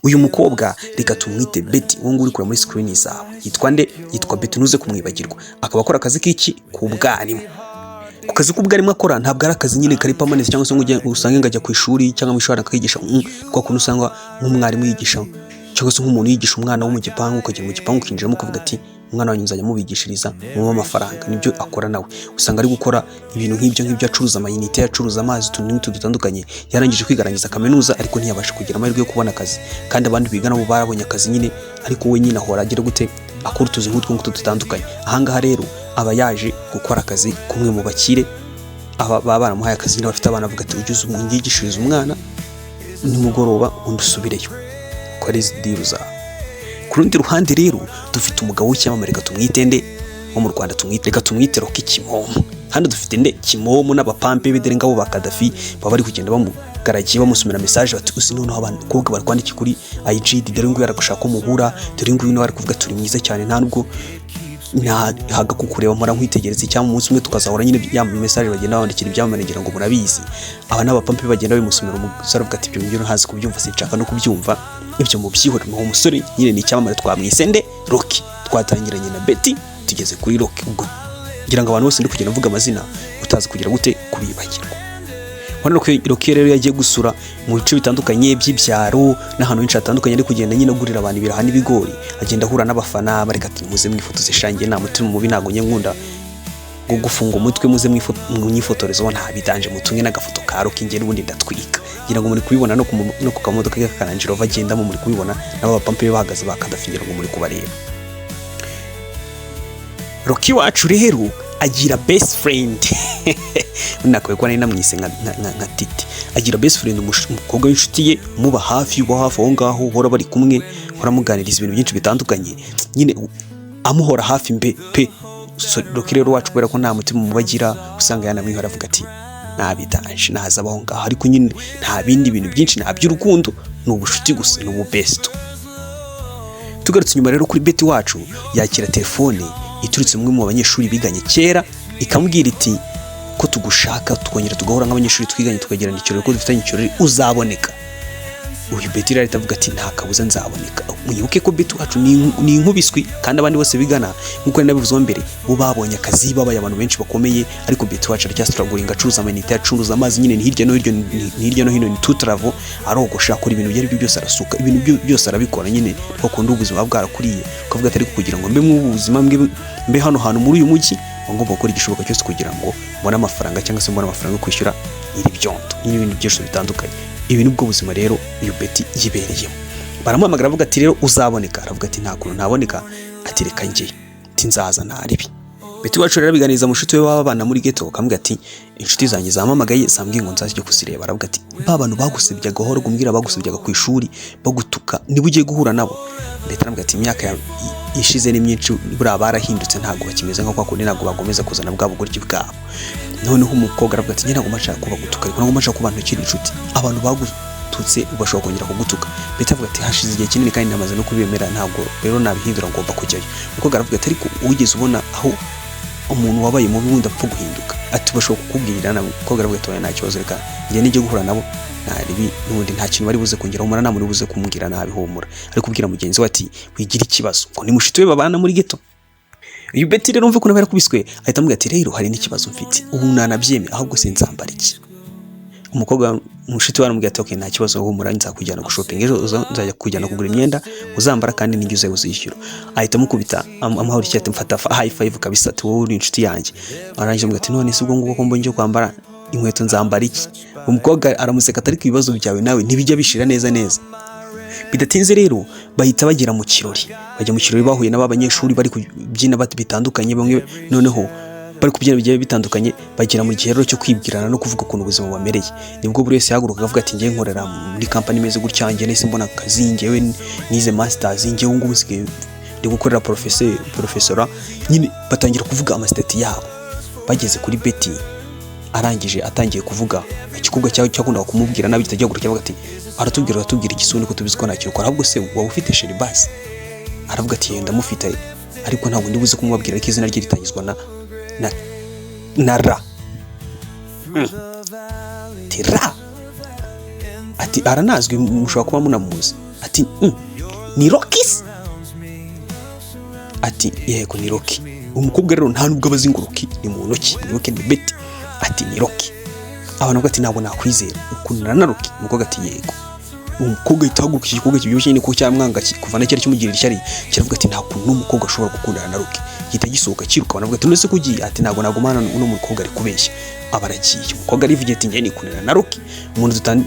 uyu mukobwa reka tumwite Betty, uwo nguri kure muri screen zawe, yitwa nde? Yitwa Betty, ntuze kumwibagirwa. Akaba akora akazi k'iki? Kubwarimu. Ku kazi k'ubwarimu akora ntabwo ari akazi nyine kari permanent cyangwa se ngo usange ngajya ku ishuri cyangwa mu ishuri akayigisha, kwa kuntu usanga nk'umwarimu yigisha cyangwa se nk'umuntu yigisha umwana wo mu gipangu, ukagera mu gipangu ukinjiramo ukavuga ati umwana wanyu nzajya mubigishiriza mu amafaranga. Nibyo akora nawe. Usanga ari gukora ibintu nk'ibyo acuruza amayinite, acuruza amazi, utuntu dutandukanye. Yarangije kwigarangiza kaminuza ariko ntiyabasha kugira amahirwe yo kubona akazi, kandi abandi biga nabo barabonye akazi nyine, ariko we nyine ahora agira gute akora utuzi nk'utwo dutandukanye. Ahangaha rero aba yaje gukora akazi kumwe mu bakire aba baramuhaye akazi nyine bafite abana, avuga ati ujye umwigishiriza umwana nimugoroba undi usubireyo ko ari deal za. Ku rundi ruhande rero dufite umugabo w'icyamamare, reka tumwite nde? Wo mu Rwanda tumwite Roki Kimomo. Hano dufite nde? Kimomo n'abapampe bedere ngabo ba Kadafi baba bari kugenda bamugaragiye bamusomera message bati usi noneho abantu koga barwandiki kuri IG, dore ngo yaragushaka umuhura, dore ngo uyu ari kuvuga turi mwiza cyane, nta nubwo haga kukureba mpora nkwitegereza cyangwa umunsi umwe tukazahora nyine ya message bagenda bandikira ibyamamare ngira ngo murabizi. Aba n'abapampe bagenda bamusomera umusore avuga ati ibyo ngiro ntazi kubyumva, sinshaka no kubyumva, ibyo mu byihore. Uwo musore nyine ni icyamamare, twamwise nde? Roki. Twatangiranye na Betty tugeze kuri Roki. Ubwo ngira ngo abantu bose ndi kugenda mvuga amazina utazi kugira gute kubibagirwa. Hano Roki rero yagiye gusura mu bice bitandukanye by'ibyaro n'ahantu henshi hatandukanye, ari kugenda nyine agurira abantu ibiraha n'ibigori, agenda ahura n'abafana bareka ati muze mwifotoze shangiye nta mutima mubi ntago nkunda ngo gufunga umutwe, muze mwifotorezo nta bidanje mutumwe n'agafoto ka Roki nge n'ubundi ndatwika. Ngira ngo muri kubibona no ku kamodoka k'akananjiro bagendamo, muri kubibona n'abapampe bahagaze bakadafingira ngo muri kubareba. Roki wacu rero agira best friend unakwe kwa nina mwise nka Titi. Agira best friend umukobwa w'inshuti ye, muba hafi aho ngaho, hora bari kumwe, hora muganiriza ibintu byinshi bitandukanye, nyine amuhora hafi pe. Roki rero wacu kubera ko nta mutima mubagira, usanga yanamwihora avuga ati nabidanje naza abaho ngaho, ariko nyine nta bindi bintu byinshi, nta by'urukundo, ni ubushuti gusa, ni ububesto. Tugarutse nyuma rero kuri Betty wacu, yakira telefone iturutse umwe mu banyeshuri biganye kera, ikamubwira iti ko tugushaka tukongera tugahura nk'abanyeshuri twiganye tukagirana ikirori, ko dufitanye ikirori uzaboneka. Uyu Betty rero atavuga ati nta kabuza nzaboneka. Mwibuke ko Betty wacu ni inkubiswi, kandi abandi bose bigana nkuko nabivuze mbere bo babonye akazi, babaye abantu benshi bakomeye, ariko Betty wacu aracyastruggling, acuruza amayinite, acuruza amazi, nyine ni hirya no hino ni tout travel, arogosha akora ibintu byari byose, arasuka ibintu byose arabikora, nyine twakunda ubuzima bwarakuriye. Ukavuga ati ariko kugira ngo mbe mu buzima mbe hano hantu muri uyu mujyi, ngomba gukora igishoboka cyose kugira ngo mbone amafaranga cyangwa se mbone amafaranga yo kwishyura iri byondo n'ibintu byose bitandukanye. Ibi nubwo buzima rero uyu Betty yibereyemo. Baramuhamagara avuga ati rero uzaboneka, aravuga ati nta kuntu ntaboneka, ati reka njye ati nzaza ntaribi. Betty wacu rero biganiza mushuti we babana muri ghetto, akamubwira ati inshuti zanjye zamamagaye zambwiye ngo nzajye kuzireba. Aravuga ati babano bagusebyaga horo gumbwira bagusebyaga ku ishuri bagutuka niba ugiye guhura nabo. Betty aravuga ati imyaka ishize ni myinshi, bura barahindutse, ntago bakimeze nko kwakundi, ntago bagomeza kuzana bwabo guryo bwabo. Noneho umukobwa aravuga ati ngira ngo mashaka kubagutuka, ariko ntabwo mashaka kubantu kiri inshuti, abantu bagututse ubashobora kongera kugutuka. Betty avuga ati hashize igihe kinini kandi namaze no kubemera, ntabwo rero nabihindura ngomba kujyayo. Umukobwa aravuga ati ariko wigeze ubona aho umuntu wabaye mubi wundi apfa guhinduka? Ati bashobora kukubwirira nabo. Umukobwa aravuga ati nta kibazo, reka njye nijye guhura nabo naribi n'ubundi nta kintu bari buze kongera umara, nta muri buze kumubwira nabi humura, ariko kubwira mugenzi we ati wigira ikibazo ngo ni mushiti we babana muri ghetto. Uyu Betty rero umve ko nabera kubiswe, ahita amubwira ati rero hari n'ikibazo mfite, ubu nanabyeme ahubwo sinzambara iki. Umukobwa mushiti we aramubwira ati okay nta kibazo, humura nzakujyana gushopinga, ejo nzajya kujyana kugura imyenda uzambara kandi ninjye uzayishyura. Ahita amukubita amahoro cyate, mfata high five kabisa, ati wowe uri inshuti yanjye. Arangije amubwira ati none se ubwo nguko mbonye kwambara inkweto nzambara iki? Umukobwa aramuseka ati ariko ibibazo byawe nawe ntibijya bishira neza. Bidatinze rero bahita bagira mu kirori, bajya mu kirori bahuye n'abanyeshuri bari kubyina bitandukanye, bamwe noneho bari kubyina bigiye bitandukanye, bagira mu gihe rero cyo kwibwirana no kuvuga ukuntu ubuzima bubamereye. Nibwo buri wese yahaguruka avuga ati ngiye nkorera muri company imeze gutya, ngiye nese mbona akazi, ngiye nize masters, ngiye ngo umusige ndi gukorera professora, nyine batangira kuvuga amasitati yabo. Bageze kuri Betty arangije atangiye kuvuga, ikikubwa cyakunda kumubwira nabi kitajya gukora, cyavuga ati aratubwira igisuni ko tubizi ko nta kintu ukora, ahubwo se waba ufite sheri basi? Aravuga ati yenda mufite, ariko ntabwo ndibuze kumubabwira ariko izina rye ritangizwa na ra. Tira ati aranazwi, mushobora kuba munamuzi. ati ni Rocky ati yego ni Rocky. Umukobwa rero nta nubwo abazi ngo Rocky ni muntu ki, Rocky ni Betty, ati ni Rocky. Abantu ati ntabwo nakwizera ukundana na Rocky. Umukobwa ati yego. Umukobwa itaguka ikikobwa kibyoshye ni ko cyamwanga kuva na cyari kimugirira ishyari, kiravuga ati nta kuntu umukobwa ashobora gukundana na Rocky. Gita gisohoka kiruka banavuga ati nese kugiye, ati ntabwo nagumana n'uno mukobwa ari kubeshya. Abaragiye. Umukobwa arivugiye ati ngiye nikundana na Rocky. Umuntu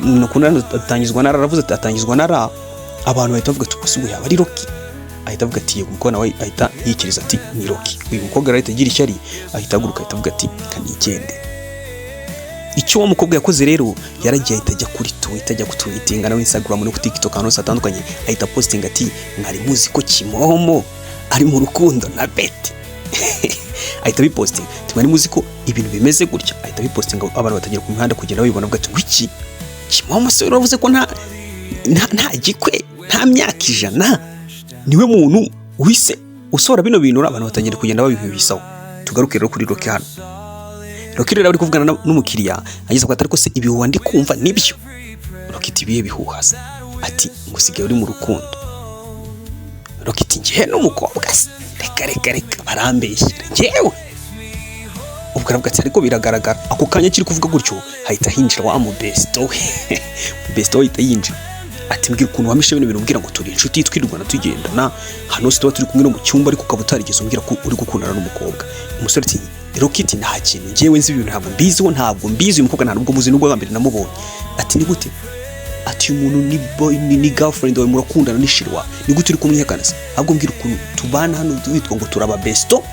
nakundana atangizwa na aravuze ati atangizwa na ra. Abantu bahita bavuga ati uko yaba ari Rocky. Ahita avuga ati yego, umukobwa nawe ahita yikiriza ati ni Rocky. Uyu mukobwa ahita agira ishyari, ahita aguruka ahita avuga ati kanigende. Icyo wa mukobwa yakoze rero, yaragiye ahita ajya kuri Twitter, ajya kutwitinga na Instagram no TikTok ahantu hose hatandukanye, ahita posting ati mwari muzi ko Kimomo ari mu rukundo na Betty. Ahita biposting mwari muzi ko ibintu bimeze gutya, ahita biposting abantu batagira ku mihanda kugenda babibona bavuga ati wiki Kimomo se uravuze ko nta gikwe nta myaka ijana niwe muntu wise usora bino bintu, abantu batangira kugenda babibisaho. Tugaruke rero kuri Rocky hano. Rocky rero ari kuvugana n'umukiriya, ageze ko atari ko se ibihuha ndi kumva nibyo. Rocky tibiye bihuhaza ati ngusigaye uri mu rukundo. Rocky ati ngiye n'umukobwa se reka barambeshye ngewe. Ubwo aravuga ati ariko biragaragara. Ako kanya kiri kuvuga gutyo hahita hinjira wa mu besto ahita yinjira ati mbwira ukuntu wamishe bino bintu, mbwira ngo turi inshuti twirirwana tugendana hano se tuba turi kumwe no mu cyumba ariko ukabutarigeze umbwira ko uri gukundana n'umukobwa. Umusore ati Rocky ati nta kintu ngewe nzi ibintu ntabwo mbizi. Uyu mukobwa ntabwo muzi nubwo bambere namubonye. Ati ni gute? Ati umuntu ni boy ni girlfriend wawe murakundana n'ishirwa, ni gute uri kumwihakana se? Ahubwo mbwira ukuntu tubana hano twitwa ngo turaba besto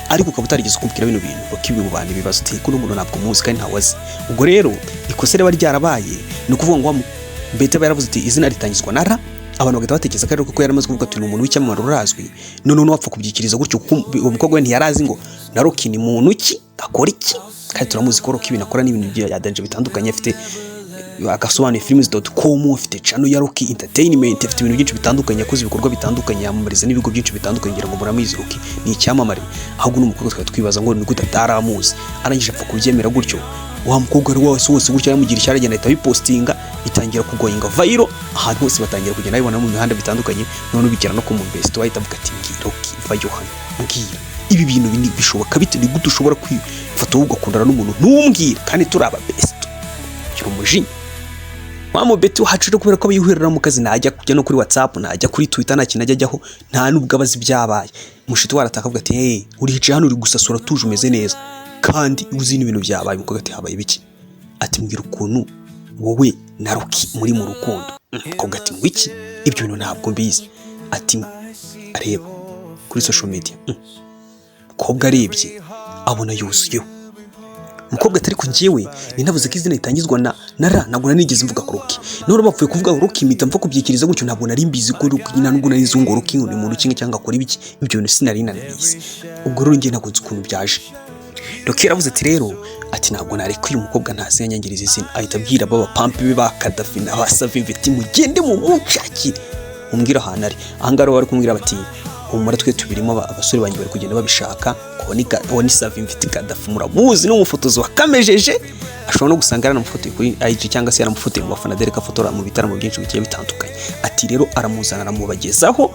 ariko ukabutarigeze kumbwira bino bintu. Rocky bimubana ibibazo ati kuno umuntu ntabwo muzi kandi ntawazi. Ubwo rero ikosa reba ryarabaye, ni ukuvuga ngo Betty yaravuze ati izina ritangizwa na ra. Abantu bagahita batekereza ko kuko yaramaze kuvuga ati ni umuntu w'icyamamare urazwi, none wapfa kubyikiriza gutyo kuko umukobwa we ntiyarazi ngo na Rocky ni muntu ki akora iki. Kandi turamuzi ko Rocky binakora n'ibintu bya danje bitandukanye, afite Agasobanuye films.com, afite channel ya Rocky Entertainment, afite ibintu byinshi bitandukanye, yakoze ibikorwa bitandukanye, yamamariza n'ibigo byinshi bitandukanye ngira ngo muramizi Rocky ni icyamamare. Ahubwo n'umukobwa twari twibaza ngo ni gute ataramuzi, arangije apfa kubyemera gutyo. Wa mukobwa ari wose gutyo yamugira ishyari, agenda ahita bipostinga, bitangira kugoyinga viral ahantu hose, batangira kugenda babibona mu mihanda bitandukanye. None bigera no ku mu best ahita avuga ati ngira Rocky vayo hano, mbwira ibi bintu bishoboka bite? Ni gute ushobora kwifata ugakundana n'umuntu ntumbwira kandi turaba best? Cyo umujinya wa mu Betty wahacira kubera ko yihurira mu kazi, najya kujya no kuri WhatsApp, najya kuri Twitter, nta kintu ajyaho, nta nubwo abazi byabaye. Mushiti warataka avuga ati hey urihice hano uri gusasura tuje umeze neza kandi uzi n'ibintu byabaye. Umukobwa ati habaye biki? Ati mbwira ukuntu wowe na Rocky muri mu rukundo. Umukobwa ati ngwiki ibyo bintu ntabwo mbizi. Ati areba kuri social media. Umukobwa arebye abona yuzuyeho. Umukobwa atari ko ngiyewe ninavuze ko izina ritangizwa na ra, ntabwo nanigeze mvuga ko Rocky. None bapfuye kuvuga Rocky mpita mva kubyikiriza gutyo, ntabwo nari mbizi ko Rocky ntabwo nari zungo Rocky ni muntu kimwe cyangwa akora ibiki. Ibyo bintu sinari nanabizi. Ubwo rero ngiye ntabwo nzi ukuntu byaje. Rocky yaravuze ati rero ati ntabwo nareka uyu mukobwa ntase yanyangiriza izina. Ahita abwira baba pampi be ba Kadafi na ba Savimveti mugende mu mucakire umbwira ahantu ari. Ahangara bari kumwira bati umura twe tubirimo abasore banjye bari kugenda babishaka kubona Savimveti Kadafi muramuzi n'umufotozi wakamejeje, ashobora no gusanga yaranamufotoye kuri IG cyangwa se yaramufotoye mu bafana dereka fotora mu bitaramo byinshi bigiye bitandukanye. Ati rero aramuzana aramubagezaho,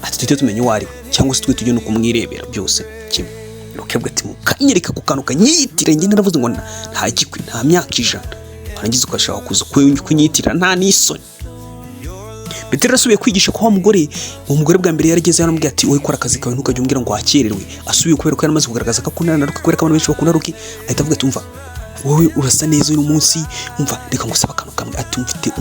ati tujye tumenye uwo ari we cyangwa se twe tujye no kumwirebera byose kimwe. Rocky ati mukanyereka ku kantu kanyitira, njye naravuze ngo nta gikwe nta myaka ijana, arangiza ukashaka kuza kunyitira nta n'isoni. Betty rasubiye kwigisha ko wa mugore bwa mbere yarageze hano, mbwira ati wowe kora akazi kawe ntukajye umbwira ngo wakererwe. Asubiye kubera ko yaramaze kugaragaza ko akundana na Rocky, kubera ko abantu benshi bakunda Rocky. Ahita avuga ati umva wowe urasa neza uyu munsi, umva reka ngusaba akantu kamwe. Ati mfite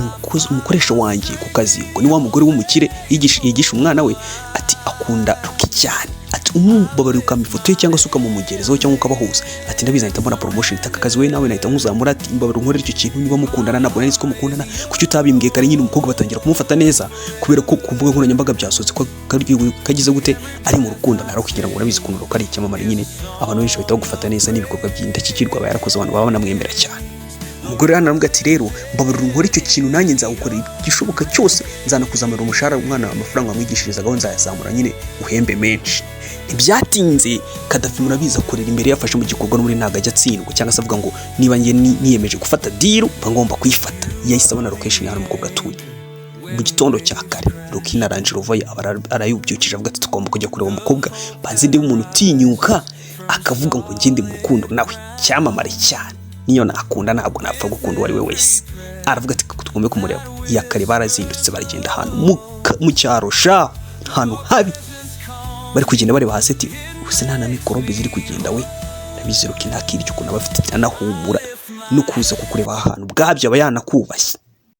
umukoresha wanjye ku kazi, ngo ni wa mugore w'umukire yigisha umwana we, ati akunda Rocky cyane. Ati umubabari ukamifotoye cyangwa se ukamumugerezaho cyangwa ukabahuza. Ati ndabizi nahita mbona promotion itaka kazi we nawe nahita nkuzamura. Ati mbabari nkorera icyo kintu niba mukundana, nabwo nari ko mukundana, kuki utabimbwiye kare? Nyine umukobwa batangira kumufata neza kubera ko kumvuga nkoranyambaga byasohotse ko kagize gute ari mu rukundo na Rocky, kugira ngo urabizi ukuntu Rocky ari icyamamare. Nyine abantu benshi bahita bagufata neza n'ibikorwa by'indashyikirwa aba yarakoze, abantu baba banamwemera cyane. Umugore hano aramubwira ati rero mbabarira nkora icyo kintu nanjye nzagukorera igishoboka cyose, nzanakuzamura umushahara umwana amafaranga wamwigishirizaga nzayazamura nyine uhembe menshi. Ibyatinze Kadafi murabiza akorera imbere yafashe mu gikorwa no muri ntago ajya atsindwa cyangwa se avuga ngo niba ngiye niyemeje gufata deal mba ngomba kuyifata. yahise abona location y'ahantu umukobwa atuye. Mu gitondo cya kare Rocky na Range Rover arayubyukije avuga ati tugomba kujya kureba umukobwa banze ndi umuntu utinyuka akavuga ngo ngende mu rukundo nawe cyamamare cyane niyo nakunda ntabwo napfa gukunda uwo ari we wese. Aravuga ati tugombe kumureba. Yakare barazindutse baragenda ahantu mu cyaro sha ahantu habi bari kugenda bareba hasi ati ubuse nta na mikorobe ziri kugenda we nabizi Rocky ntakiryo ukuntu abafite byanahumura no kuza kukureba ahantu bwabyo aba yanakubashye.